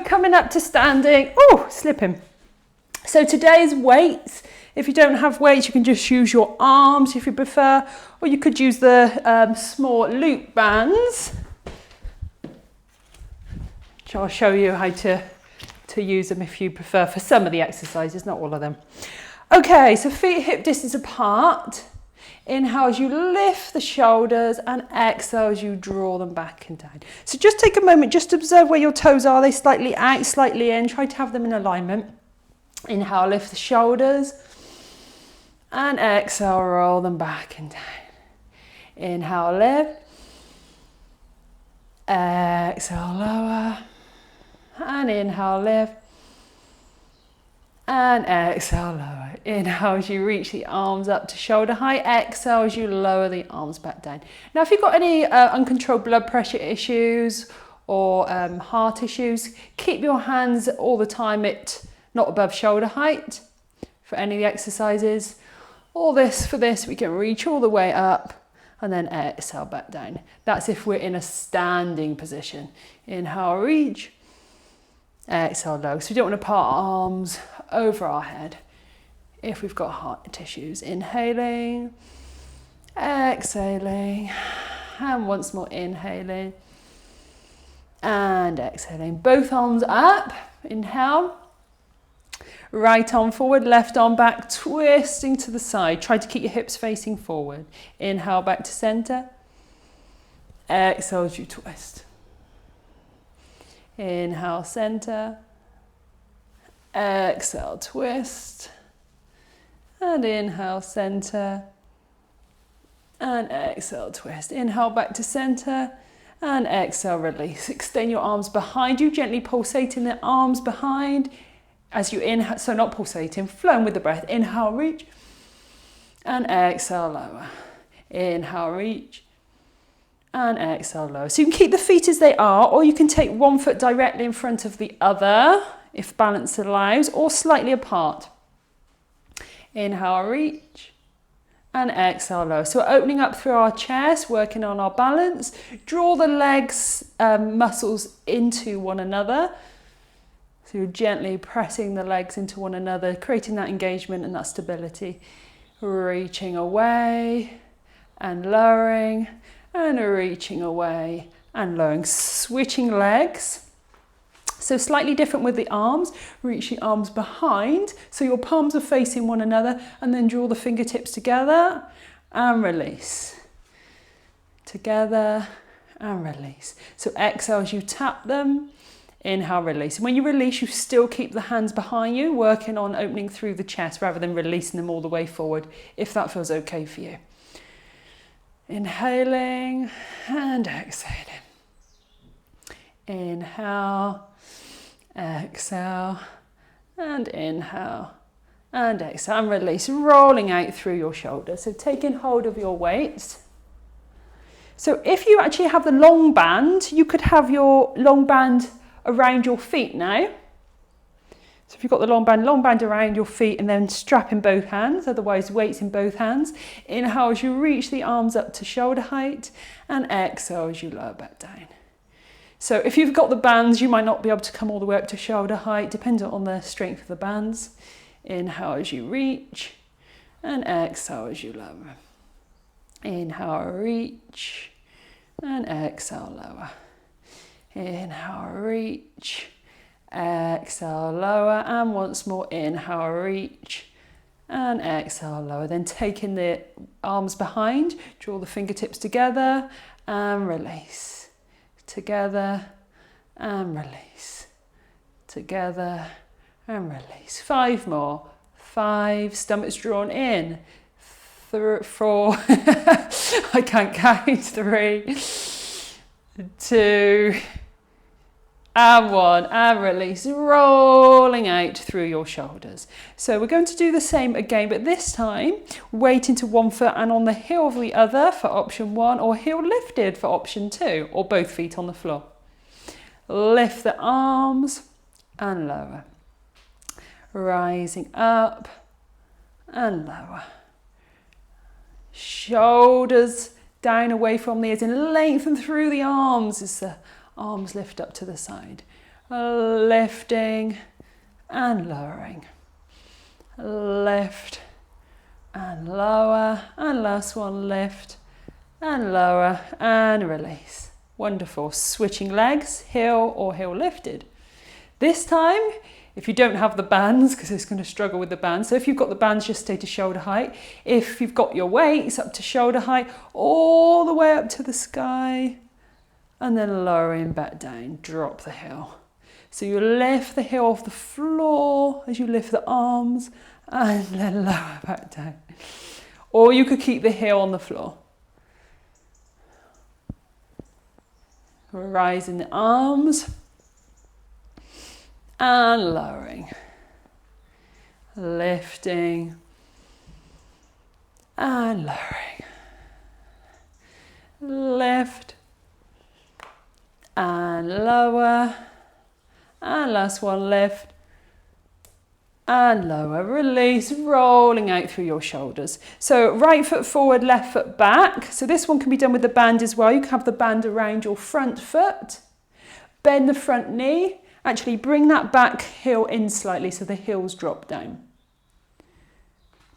go, coming up to standing. Oh, slipping. So today's weights, if you don't have weights, you can just use your arms if you prefer, or you could use the small loop bands, which I'll show you how to use them if you prefer for some of the exercises, not all of them. Okay, so feet hip distance apart. Inhale as you lift the shoulders and exhale as you draw them back and down. So just take a moment, just observe where your toes are. They slightly out, slightly in. Try to have them in alignment. Inhale, lift the shoulders and exhale, roll them back and down. Inhale, lift. Exhale, lower. And inhale, lift. And exhale, lower. Inhale as you reach the arms up to shoulder height. Exhale as you lower the arms back down. Now, if you've got any uncontrolled blood pressure issues or heart issues, keep your hands all the time at not above shoulder height for any of the exercises. For this, we can reach all the way up and then exhale back down. That's if we're in a standing position. Inhale, reach. Exhale, low. So we don't want to part our arms over our head if we've got heart issues. Inhaling, exhaling, and once more inhaling and exhaling. Both arms up. Inhale. Right arm forward, left arm back, twisting to the side. Try to keep your hips facing forward. Inhale, back to center. Exhale as you twist. Inhale, center. Exhale, twist. And inhale, center. And exhale, twist. Inhale, back to center. And exhale, release. Extend your arms behind you, gently pulsating the arms behind. As you inhale, so not pulsating, flowing with the breath. Inhale, reach. And exhale, lower. Inhale, reach. And exhale, lower. So you can keep the feet as they are, or you can take one foot directly in front of the other, if balance allows, or slightly apart. Inhale, reach. And exhale, lower. So we're opening up through our chest, working on our balance. Draw the legs, muscles into one another. So you're gently pressing the legs into one another, creating that engagement and that stability. Reaching away and lowering, and reaching away and lowering. Switching legs. So slightly different with the arms. Reach the arms behind, so your palms are facing one another, and then draw the fingertips together and release. Together and release. So exhale as you tap them. Inhale, release. When you release, you still keep the hands behind you, working on opening through the chest rather than releasing them all the way forward, if that feels okay for you. Inhaling and exhaling. Inhale, exhale, and inhale, and exhale, and release, rolling out through your shoulders. So taking hold of your weights. So if you actually have the long band, you could have your long band around your feet now. So if you've got the long band around your feet, and then strap in both hands, otherwise weights in both hands. Inhale as you reach the arms up to shoulder height, and exhale as you lower back down. So if you've got the bands, you might not be able to come all the way up to shoulder height, depending on the strength of the bands. Inhale as you reach, and exhale as you lower. Inhale, reach, and exhale, lower. Inhale, reach, exhale, lower, and once more, inhale, reach, and exhale, lower. Then taking the arms behind, draw the fingertips together, and release. Together, and release. Together, and release. 5 more. 5, stomach's drawn in. 4, I can't count. 3, 2, and 1, and release, rolling out through your shoulders. So we're going to do the same again, but this time weight into one foot and on the heel of the other for option 1, or heel lifted for option 2, or both feet on the floor. Lift the arms and lower, rising up and lower. Shoulders down away from the ears and lengthen through the arms as the arms lift up to the side. lifting and lowering. Lift and lower, and last one, lift and lower and release. Wonderful. Switching legs, heel or heel lifted. This time, if you don't have the bands, because it's going to struggle with the bands, so if you've got the bands, just stay to shoulder height. If you've got your weights up to shoulder height, all the way up to the sky, and then lowering back down, drop the heel. So you lift the heel off the floor as you lift the arms, and then lower back down. Or you could keep the heel on the floor. Rising the arms, and lowering, lifting and lowering, lift and lower, and last one, lift and lower, release, rolling out through your shoulders. So right foot forward, left foot back. So this one can be done with the band as well. You can have the band around your front foot, bend the front knee. Actually, bring that back heel in slightly so the heels drop down.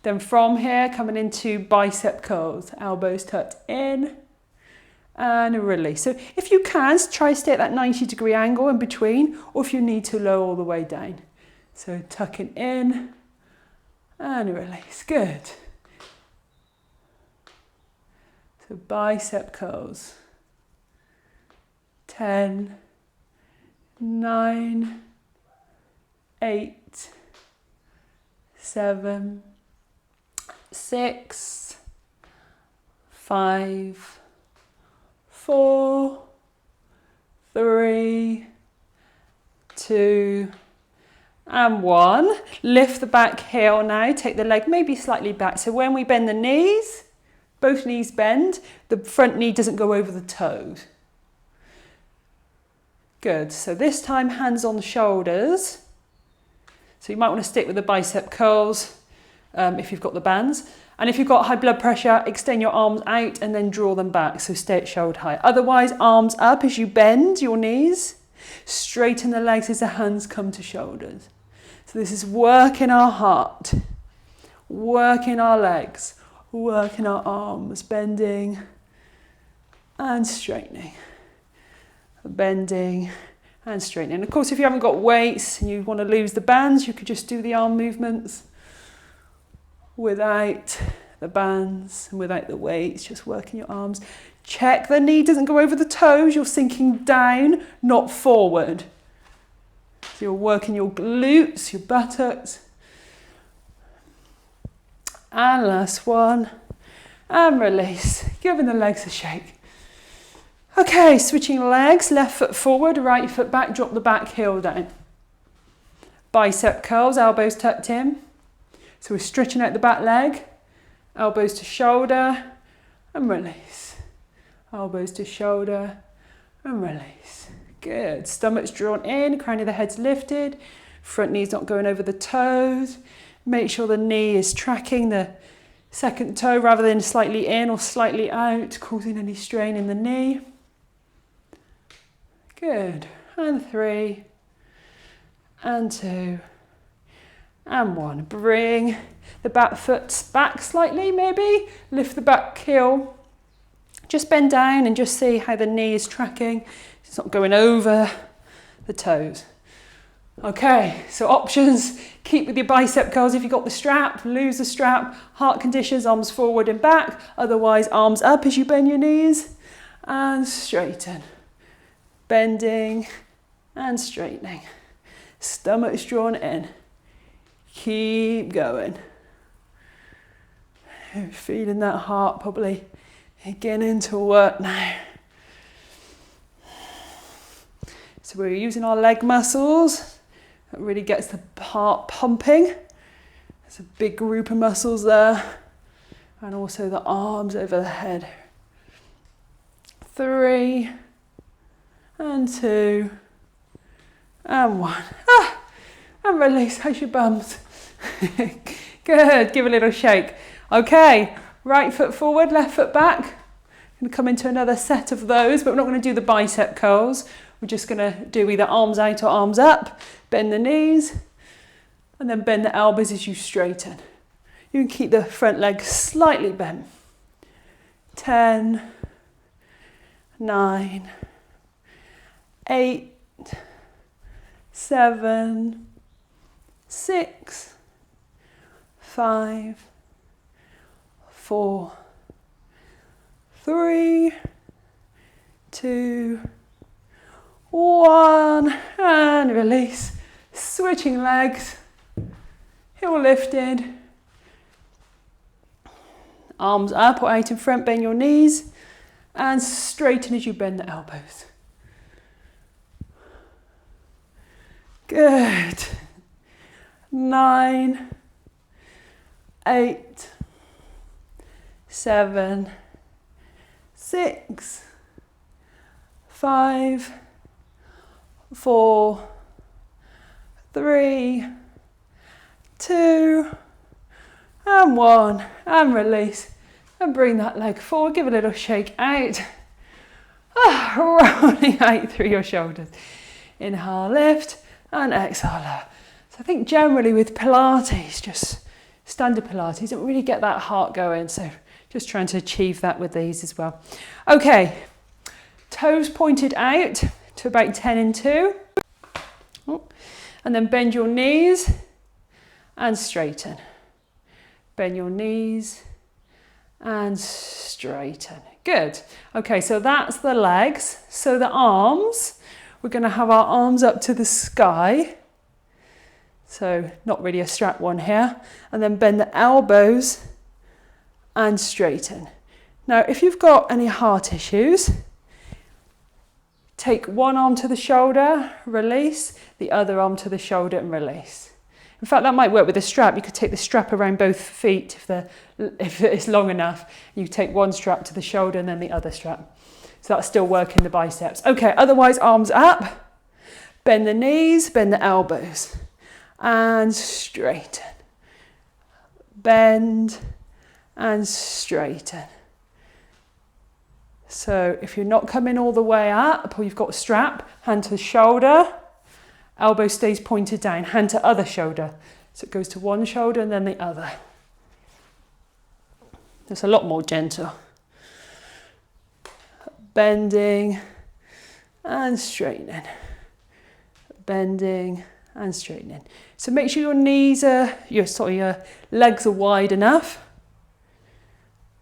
Then from here, coming into bicep curls, elbows tucked in and release. So if you can, try to stay at that 90-degree angle in between, or if you need to, lower all the way down. So tucking in and release. Good. So bicep curls. 10, 9, 8, 7, 6, 5, 4, 3, 2, and 1. Lift the back heel now, take the leg maybe slightly back. So when we bend the knees, both knees bend, the front knee doesn't go over the toes. Good, so this time hands on the shoulders. So you might want to stick with the bicep curls if you've got the bands. And if you've got high blood pressure, extend your arms out and then draw them back, so stay at shoulder height. Otherwise, arms up as you bend your knees. Straighten the legs as the hands come to shoulders. So this is working our heart, working our legs, working our arms, bending and straightening. Bending and straightening. And of course, if you haven't got weights and you want to lose the bands, you could just do the arm movements without the bands and without the weights, just working your arms. Check the knee doesn't go over the toes. You're sinking down, not forward. So you're working your glutes, your buttocks. And last one. And release. Giving the legs a shake. Okay, switching legs, left foot forward, right foot back, drop the back heel down. Bicep curls, elbows tucked in. So we're stretching out the back leg, elbows to shoulder and release. Elbows to shoulder and release. Good, stomach's drawn in, crown of the head's lifted, front knee's not going over the toes. Make sure the knee is tracking the second toe rather than slightly in or slightly out, causing any strain in the knee. Good, and 3, and 2, and 1. Bring the back foot back slightly maybe, lift the back heel. Just bend down and just see how the knee is tracking. It's not going over the toes. Okay, so options, keep with your bicep curls if you've got the strap, lose the strap, heart conditions, arms forward and back, otherwise arms up as you bend your knees, and straighten. Bending and straightening. Stomach's drawn in. Keep going. Feeling that heart probably beginning to work now. So we're using our leg muscles. That really gets the heart pumping. There's a big group of muscles there. And also the arms over the head. 3, and 2, and 1. And release, how's your bums? Good, give a little shake. Okay, right foot forward, left foot back. Going to come into another set of those, but we're not going to do the bicep curls. we're just going to do either arms out or arms up. Bend the knees and then bend the elbows as you straighten. You can keep the front leg slightly bent. 10, 9, 8, 7, 6, 5, 4, 3, 2, 1, and release. Switching legs, heel lifted, arms up or out in front, bend your knees, and straighten as you bend the elbows. Good. 9, 8, 7, 6, 5, 4, 3, 2, and 1, and release. And bring that leg forward, give a little shake out. Rolling out through your shoulders. Inhale, lift, and exhale, lower. So I think generally with Pilates, just standard Pilates, don't really get that heart going. So just trying to achieve that with these as well. Okay, toes pointed out to about 10 and 2. And then bend your knees and straighten. Bend your knees and straighten. Good. Okay, so that's the legs. So the arms, we're going to have our arms up to the sky. So not really a strap one here. And then bend the elbows and straighten. Now, if you've got any heart issues, take one arm to the shoulder, release, the other arm to the shoulder and release. In fact, that might work with a strap. You could take the strap around both feet if it's long enough. You take one strap to the shoulder and then the other strap. So that's still working the biceps. Okay, otherwise arms up, bend the knees, bend the elbows, and straighten. Bend and straighten. So if you're not coming all the way up or you've got a strap, hand to the shoulder, elbow stays pointed down, hand to other shoulder. So it goes to one shoulder and then the other. It's a lot more gentle. Bending and straightening. Bending and straightening. So make sure your knees are, your legs are wide enough.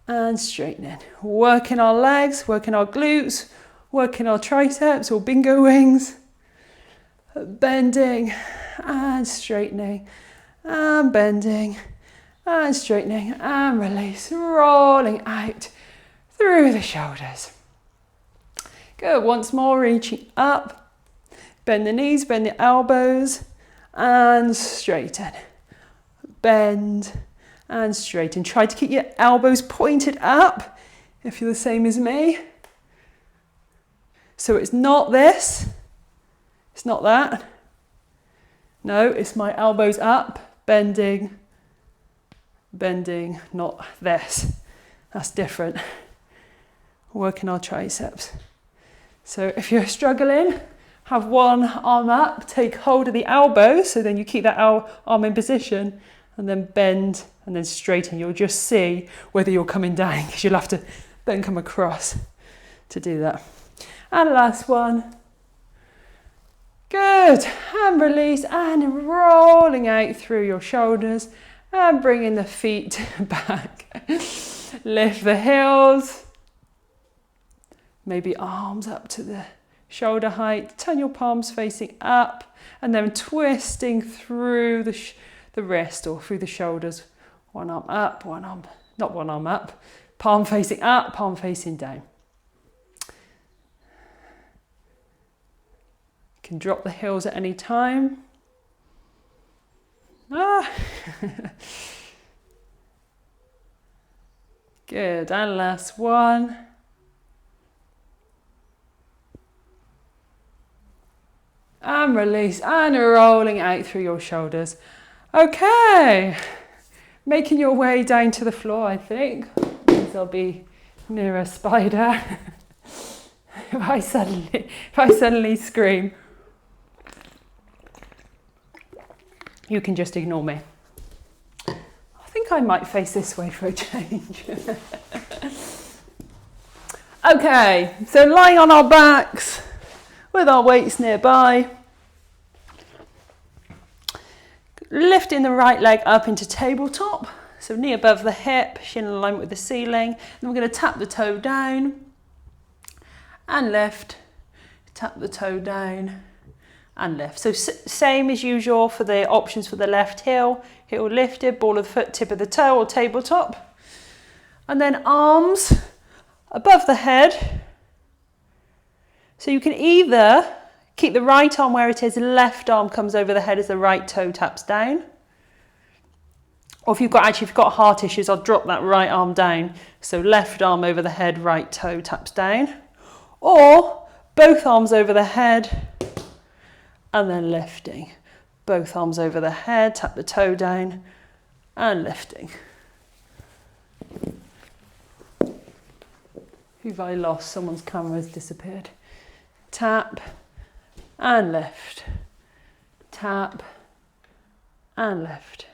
And straightening. Working our legs, working our glutes, working our triceps or bingo wings. Bending and straightening and bending and straightening and release, rolling out through the shoulders. Good, once more, reaching up, bend the knees, bend the elbows and straighten. Bend and straighten. Try to keep your elbows pointed up if you're the same as me. So it's not this. It's not that. No, it's my elbows up, bending, bending, not this. That's different. Working our triceps. So if you're struggling, have one arm up, take hold of the elbow, so then you keep that arm in position, and then bend and then straighten. You'll just see whether you're coming down, because you'll have to then come across to do that. And last one. Good, and release, and rolling out through your shoulders, and bringing the feet back. Lift the heels, maybe arms up to the shoulder height, turn your palms facing up, and then twisting through the wrist or through the shoulders. One arm up, one arm, not one arm up, palm facing up, palm facing down. Can drop the heels at any time. Good, and last one. And release, and rolling out through your shoulders. Okay, making your way down to the floor, I think. I'll be near a spider. if I suddenly scream, you can just ignore me. I think I might face this way for a change. Okay, so lying on our backs with our weights nearby. Lifting the right leg up into tabletop. So knee above the hip, shin in alignment with the ceiling. Then we're going to tap the toe down and lift. Tap the toe down and lift. So same as usual for the options for the left heel. Heel lifted, ball of the foot, tip of the toe or tabletop. And then arms above the head. So you can either keep the right arm where it is, left arm comes over the head as the right toe taps down. Or if you've got heart issues, I'll drop that right arm down. So left arm over the head, right toe taps down. Or both arms over the head and then lifting. Both arms over the head, tap the toe down and lifting. Who've I lost? Someone's camera has disappeared. Tap and lift. Tap and lift.